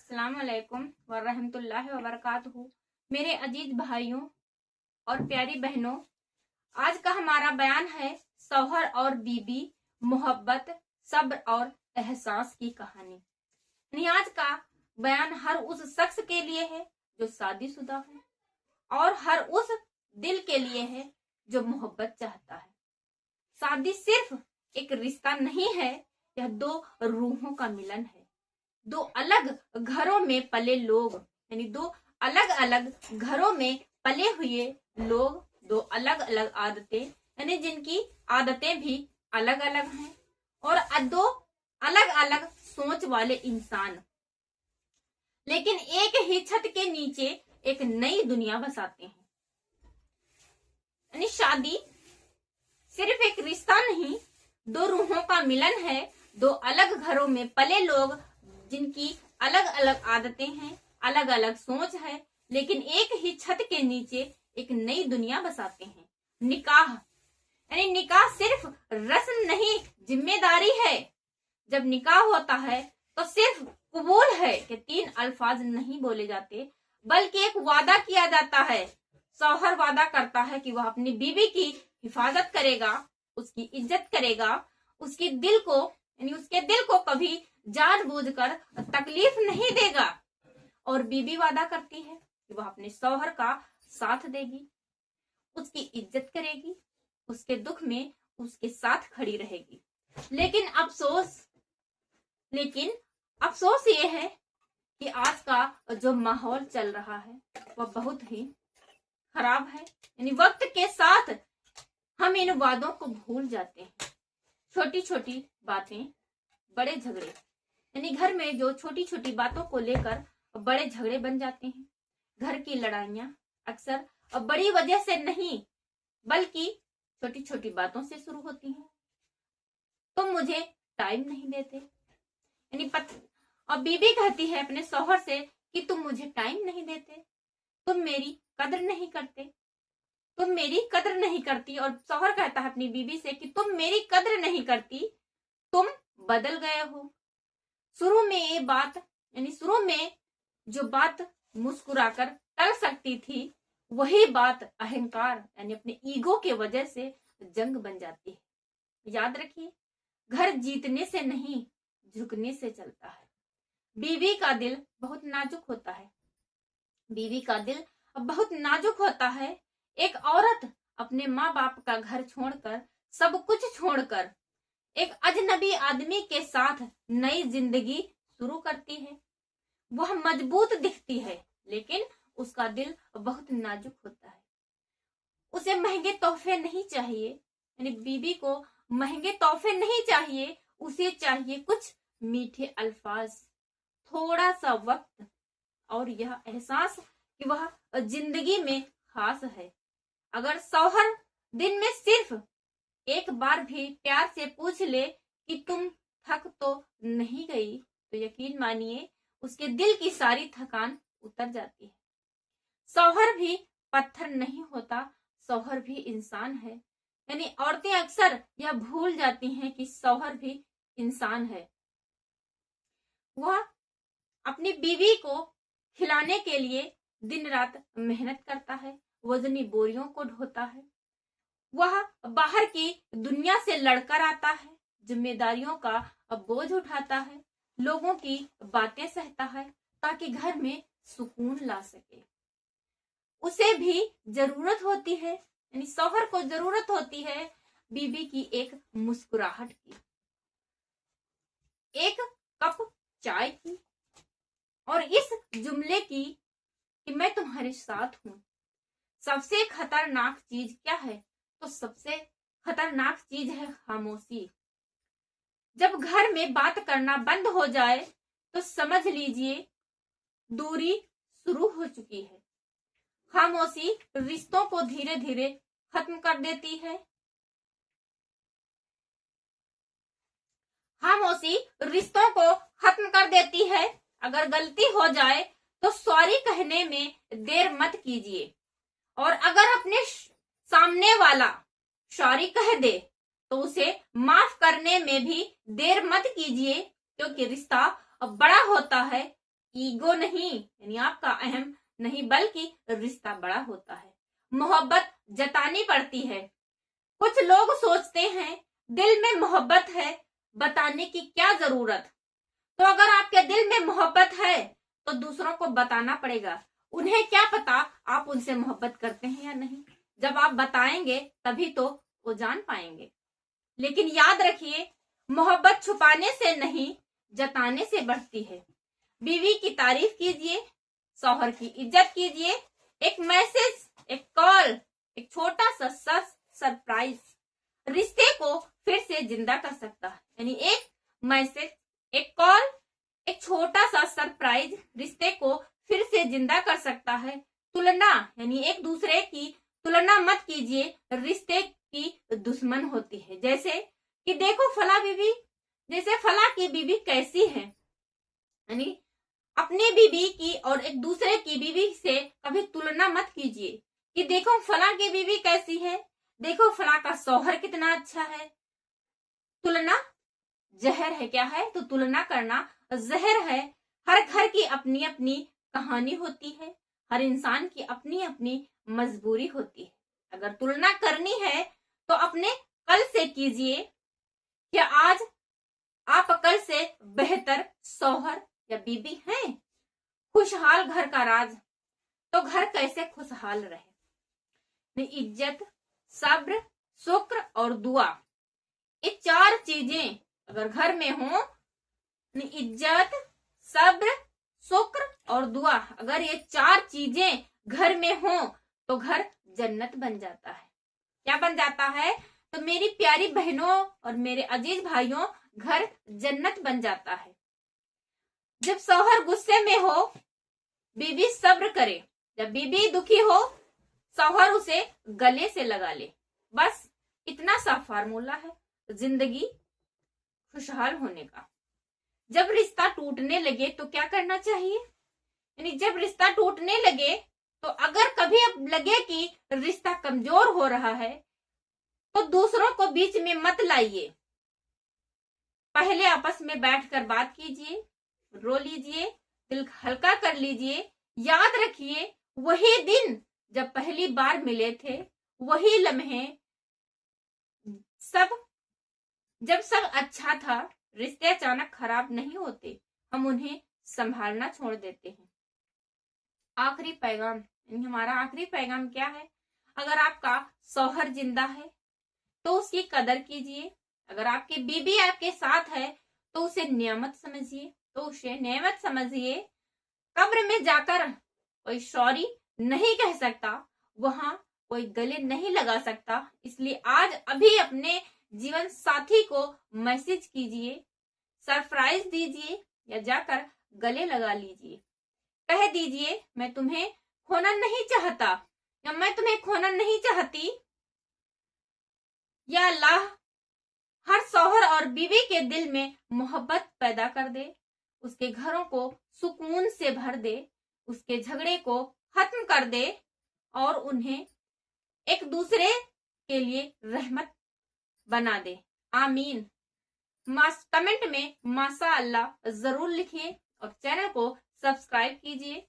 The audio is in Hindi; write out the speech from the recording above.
अस्सलाम वालेकुम वरहमतुल्लाहि वबरकातुहू। मेरे अजीज भाइयों और प्यारी बहनों, आज का हमारा बयान है शौहर और बीबी, मोहब्बत, सब्र और एहसास की कहानी। यानी आज का बयान हर उस शख्स के लिए है जो शादीशुदा है और हर उस दिल के लिए है जो मोहब्बत चाहता है। शादी सिर्फ एक रिश्ता नहीं है, यह दो रूहों का मिलन है। दो अलग घरों में पले लोग, यानी दो अलग अलग घरों में पले हुए लोग, दो अलग अलग आदतें, यानी जिनकी आदतें भी अलग अलग हैं, और दो अलग अलग सोच वाले इंसान, लेकिन एक ही छत के नीचे एक नई दुनिया बसाते हैं। यानी शादी सिर्फ एक रिश्ता नहीं, दो रूहों का मिलन है। दो अलग घरों में पले लोग जिनकी अलग अलग आदतें हैं, अलग अलग सोच है, लेकिन एक ही छत के नीचे एक नई दुनिया बसाते हैं। निकाह, यानी निकाह सिर्फ रस्म नहीं, जिम्मेदारी है। जब निकाह होता है तो सिर्फ कबूल है कि 3 अल्फाज नहीं बोले जाते, बल्कि एक वादा किया जाता है। शौहर वादा करता है कि वह अपनी बीवी की हिफाजत करेगा, उसकी इज्जत करेगा, उसके दिल को कभी जानबूझकर तकलीफ नहीं देगा। और बीबी वादा करती है कि वह अपने शौहर का साथ देगी, उसकी इज्जत करेगी, उसके दुख में उसके साथ खड़ी रहेगी। लेकिन अफसोस ये है कि आज का जो माहौल चल रहा है वह बहुत ही खराब है। यानी वक्त के साथ हम इन वादों को भूल जाते हैं। छोटी छोटी बातें, बड़े झगड़े, यानी घर में जो छोटी छोटी बातों को लेकर बड़े झगड़े बन जाते हैं। घर की लड़ाइयां अक्सर बड़ी वजह से नहीं, बल्कि छोटी छोटी बातों से शुरू होती हैं। तुम मुझे टाइम नहीं देते, यानी और बीबी कहती है अपने शौहर से कि तुम मुझे टाइम नहीं देते, तुम मेरी कदर नहीं करते, तुम मेरी कदर नहीं करती। और शौहर कहता है अपनी बीबी से कि तुम मेरी कदर नहीं करती, तुम बदल गए हो। शुरू में जो बात मुस्कुराकर टल सकती थी, वही बात अहंकार यानी अपने ईगो के वजह से जंग बन जाती है। याद रखिए, घर जीतने से नहीं, झुकने से चलता है। बीवी का दिल बहुत नाजुक होता है, बीवी का दिल बहुत नाजुक होता है। एक औरत अपने माँ बाप का घर छोड़कर, सब कुछ छोड़कर एक अजनबी आदमी के साथ नई जिंदगी शुरू करती है। वह मजबूत दिखती है, लेकिन उसका दिल बहुत नाजुक होता है। उसे महंगे तोहफे नहीं चाहिए, यानी बीबी को महंगे तोहफे नहीं चाहिए, उसे चाहिए कुछ मीठे अल्फाज, थोड़ा सा वक्त, और यह एहसास कि वह जिंदगी में खास है। अगर शौहर दिन में सिर्फ एक बार भी प्यार से पूछ ले कि तुम थक तो नहीं गई, तो यकीन मानिए उसके दिल की सारी थकान उतर जाती है। शौहर भी पत्थर नहीं होता, शौहर भी इंसान है। यानी औरतें अक्सर यह भूल जाती हैं कि शौहर भी इंसान है। वह अपनी बीवी को खिलाने के लिए दिन रात मेहनत करता है, वजनी बोरियों को ढोता है। वह बाहर की दुनिया से लड़कर आता है, जिम्मेदारियों का बोझ उठाता है, लोगों की बातें सहता है ताकि घर में सुकून ला सके। उसे भी जरूरत होती है, यानी शौहर को जरूरत होती है बीबी की एक मुस्कुराहट की, एक कप चाय की, और इस जुमले की कि मैं तुम्हारे साथ हूं। सबसे खतरनाक चीज क्या है? तो सबसे खतरनाक चीज है खामोशी। जब घर में बात करना बंद हो जाए तो समझ लीजिए दूरी शुरू हो चुकी है। खामोशी रिश्तों को धीरे धीरे खत्म कर देती है। खामोशी रिश्तों को खत्म कर देती है। अगर गलती हो जाए तो सॉरी कहने में देर मत कीजिए, और अगर अपने सामने वाला सॉरी कह दे तो उसे माफ करने में भी देर मत कीजिए, क्योंकि रिश्ता बड़ा होता है ईगो नहीं, यानी आपका अहम नहीं, बल्कि रिश्ता बड़ा होता है। मोहब्बत जतानी पड़ती है। कुछ लोग सोचते हैं दिल में मोहब्बत है, बताने की क्या जरूरत। तो अगर आपके दिल में मोहब्बत है तो दूसरों को बताना पड़ेगा। उन्हें क्या पता आप उनसे मोहब्बत करते हैं या नहीं। जब आप बताएंगे तभी तो वो जान पाएंगे। लेकिन याद रखिए, मोहब्बत छुपाने से नहीं, जताने से बढ़ती है। बीवी की तारीफ कीजिए, शौहर की इज्जत कीजिए। एक मैसेज, एक कॉल, एक छोटा सा सरप्राइज रिश्ते को फिर से जिंदा कर सकता है। यानी एक मैसेज, एक कॉल, एक छोटा सा सरप्राइज रिश्ते को फिर से जिंदा कर सकता है। तुलना, यानी एक दूसरे की तुलना मत कीजिए, रिश्ते की दुश्मन होती है। जैसे कि देखो फला बीवी, जैसे फला की बीवी कैसी है, यानी अपनी बीवी की और एक दूसरे की बीवी से कभी तुलना मत कीजिए कि देखो फला की बीवी कैसी है, देखो फला का शौहर कितना अच्छा है। तुलना जहर है। क्या है? तो तुलना करना जहर है। हर घर की अपनी अपनी कहानी होती है, हर इंसान की अपनी अपनी मजबूरी होती है। अगर तुलना करनी है तो अपने कल से कीजिए। क्या आज आप कल से बेहतर शौहर या बीबी हैं? खुशहाल घर का राज, तो घर कैसे खुशहाल रहे। इज्जत, सब्र, शुक्र और दुआ, ये चार चीजें अगर घर में हो, इज्जत, सब्र, शुक्र और दुआ, अगर ये चार चीजें घर में हो तो घर जन्नत बन जाता है। क्या बन जाता है? तो मेरी प्यारी बहनों और मेरे अजीज भाइयों, घर जन्नत बन जाता है। जब शौहर गुस्से में हो, बीवी सब्र करे। जब बीवी दुखी हो, शौहर उसे गले से लगा ले। बस इतना सा फार्मूला है जिंदगी खुशहाल होने का। जब रिश्ता टूटने लगे तो क्या करना चाहिए? यानी जब रिश्ता टूटने लगे तो अगर कभी अब लगे कि रिश्ता कमजोर हो रहा है तो दूसरों को बीच में मत लाइए। पहले आपस में बैठकर बात कीजिए, रो लीजिए, दिल हल्का कर लीजिए। याद रखिए, वही दिन जब पहली बार मिले थे, वही लम्हे जब सब अच्छा था। रिश्ते अचानक खराब नहीं होते, हम उन्हें संभालना छोड़ देते हैं। आखिरी पैगाम, हमारा आखिरी पैगाम क्या है? अगर आपका शौहर जिंदा है तो उसकी कदर कीजिए। अगर आपकी बीबी आपके साथ है तो उसे नेमत समझिए। कब्र में जाकर कोई सॉरी नहीं कह सकता, वहां कोई गले नहीं लगा सकता। इसलिए आज अभी अपने जीवन साथी को मैसेज कीजिए, सरप्राइज दीजिए या जाकर गले लगा लीजिए। कह दीजिए मैं तुम्हें खोना नहीं चाहता या मैं तुम्हें खोना नहीं चाहती। या अल्लाह हर शौहर और बीवी के दिल में मोहब्बत पैदा कर दे, उसके घरों को सुकून से भर दे, उसके झगड़े को खत्म कर दे और उन्हें एक दूसरे के लिए रहमत बना दे। आमीन। कमेंट में माशा अल्लाह जरूर लिखिए और चैनल को सब्सक्राइब कीजिए।